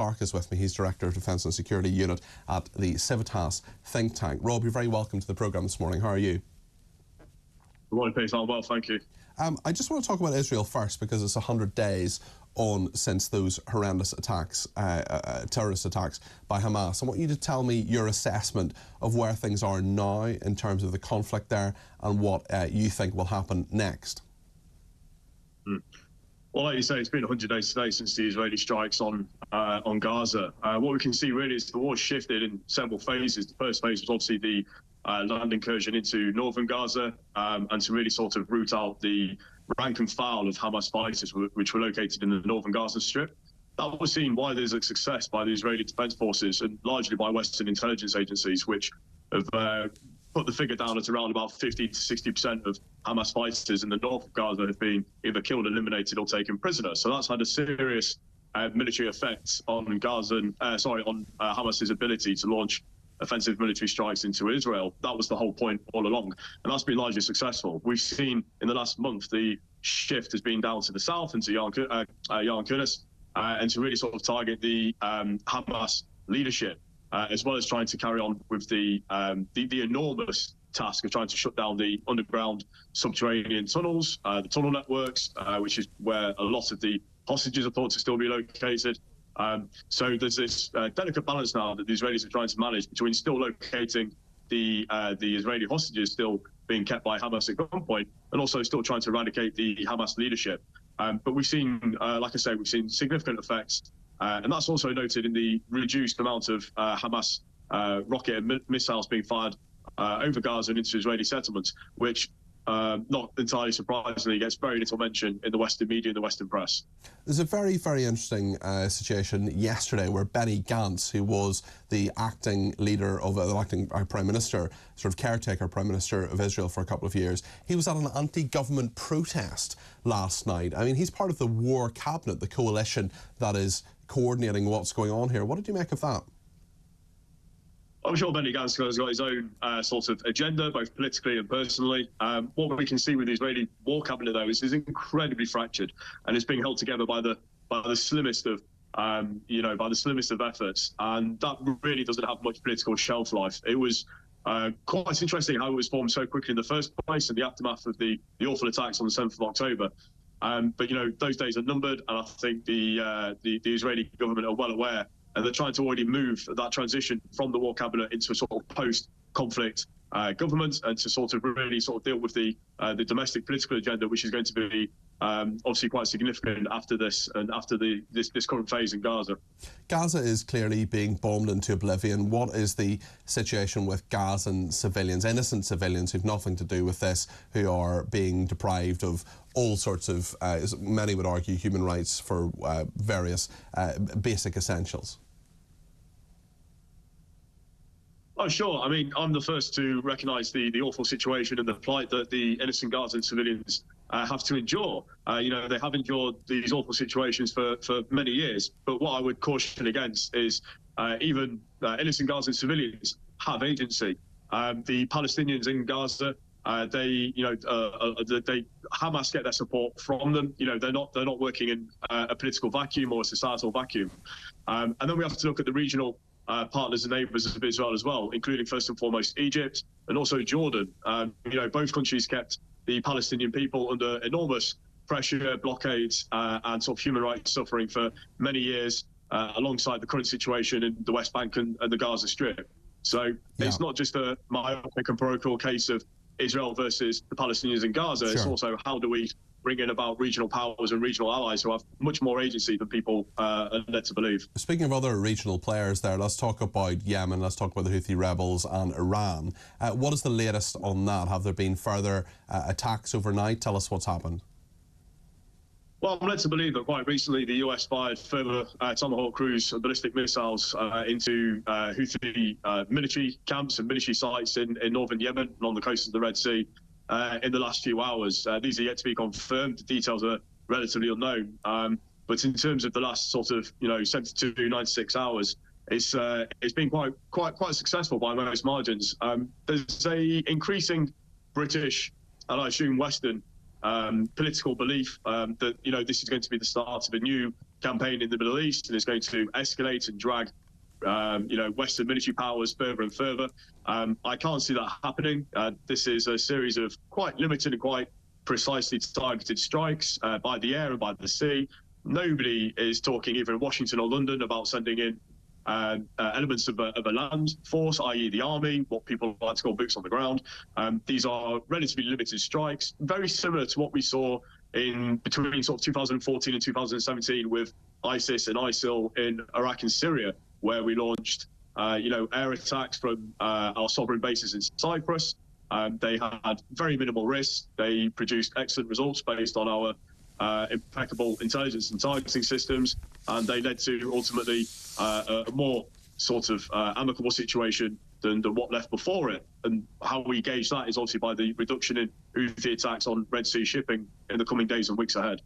Clark is with me. He's Director of Defence and Security Unit at the Civitas think tank. Rob, you're very welcome to the programme this morning. How are you? Good morning, Pete. I'm well, thank you. I just want to talk about Israel first, because it's 100 days on since those horrendous attacks, terrorist attacks by Hamas. I want you to tell me your assessment of where things are now in terms of the conflict there and what you think will happen next. Well, like you say, it's been 100 days today since the Israeli strikes on Gaza. What we can see really is the war shifted in several phases. The first phase was obviously the land incursion into northern Gaza, and to really sort of root out the rank and file of Hamas fighters, which were located in the northern Gaza Strip. That was seen why there's a success by the Israeli Defense Forces and largely by Western intelligence agencies, which have put the figure down at around about 50 to 60% of Hamas fighters in the north of Gaza have been either killed, eliminated, or taken prisoner. So that's had a serious military effect on Hamas's ability to launch offensive military strikes into Israel. That was the whole point all along, and that's been largely successful. We've seen in the last month the shift has been down to the south into Yan Kunis, and to really sort of target the Hamas leadership, as well as trying to carry on with the enormous task of trying to shut down the underground subterranean tunnels, the tunnel networks, which is where a lot of the hostages are thought to still be located. So there's this delicate balance now that the Israelis are trying to manage between still locating the Israeli hostages still being kept by Hamas at gunpoint, and also still trying to eradicate the Hamas leadership. But we've seen, like I say, we've seen significant effects, and that's also noted in the reduced amount of Hamas rocket and missiles being fired over Gaza and into Israeli settlements, which not entirely surprisingly gets very little mention in the Western media and the Western press. There's a very, very interesting situation yesterday where Benny Gantz, who was the acting leader of the acting Prime Minister, sort of caretaker Prime Minister of Israel for a couple of years, he was at an anti-government protest last night. I mean, he's part of the war cabinet, the coalition that is coordinating what's going on here. What did you make of that? I'm sure Benny Gantz has got his own sort of agenda, both politically and personally. What we can see with the Israeli war cabinet, though, is incredibly fractured, and it's being held together by the slimmest of by the slimmest of efforts, and that really doesn't have much political shelf life. It was quite interesting how it was formed so quickly in the first place in the aftermath of the awful attacks on the 7th of October. But those days are numbered, and I think the Israeli government are well aware. And they're trying to already move that transition from the war cabinet into a sort of post-conflict government, and to sort of really sort of deal with the domestic political agenda, which is going to be obviously quite significant after this and after this current phase in Gaza. Gaza is clearly being bombed into oblivion. What is the situation with Gazan civilians, innocent civilians who've nothing to do with this, who are being deprived of all sorts of, many would argue, human rights for various basic essentials? Oh, sure. I mean, I'm the first to recognise the awful situation and the plight that the innocent Gazan civilians have to endure. They have endured these awful situations for many years. But what I would caution against is even innocent Gazan civilians have agency. The Palestinians in Gaza, Hamas get their support from them. They're not working in a political vacuum or a societal vacuum. And then we have to look at the regional partners and neighbours of Israel as well, including first and foremost Egypt and also Jordan. Both countries kept the Palestinian people under enormous pressure, blockades, and sort of human rights suffering for many years, alongside the current situation in the West Bank and the Gaza Strip. So It's not just a myopic and parochial case of Israel versus the Palestinians in Gaza. Sure. It's also, how do we bring in about regional powers and regional allies who have much more agency than people are led to believe. Speaking of other regional players there, let's talk about Yemen, let's talk about the Houthi rebels and Iran. What is the latest on that? Have there been further attacks overnight? Tell us what's happened. Well, I'm led to believe that quite recently the US fired further Tomahawk cruise ballistic missiles into Houthi military camps and military sites in northern Yemen and on the coast of the Red Sea in the last few hours. These are yet to be confirmed. The details are relatively unknown. But in terms of the last sort of 72, 96 hours, it's been quite successful by most margins. There's a increasing British and I assume Western political belief that this is going to be the start of a new campaign in the Middle East, and it's going to escalate and drag Western military powers further and further. I can't see that happening. This is a series of quite limited and quite precisely targeted strikes by the air and by the sea. Nobody is talking, either in Washington or London, about sending in elements of a land force, i.e. the army, what people like to call boots on the ground. These are relatively limited strikes, very similar to what we saw in between sort of 2014 and 2017 with ISIS and ISIL in Iraq and Syria, where we launched air attacks from our sovereign bases in Cyprus. They had very minimal risk. They produced excellent results based on our impeccable intelligence and targeting systems, and they led to ultimately a more sort of amicable situation than what left before it. And how we gauge that is obviously by the reduction in Houthi attacks on Red Sea shipping in the coming days and weeks ahead.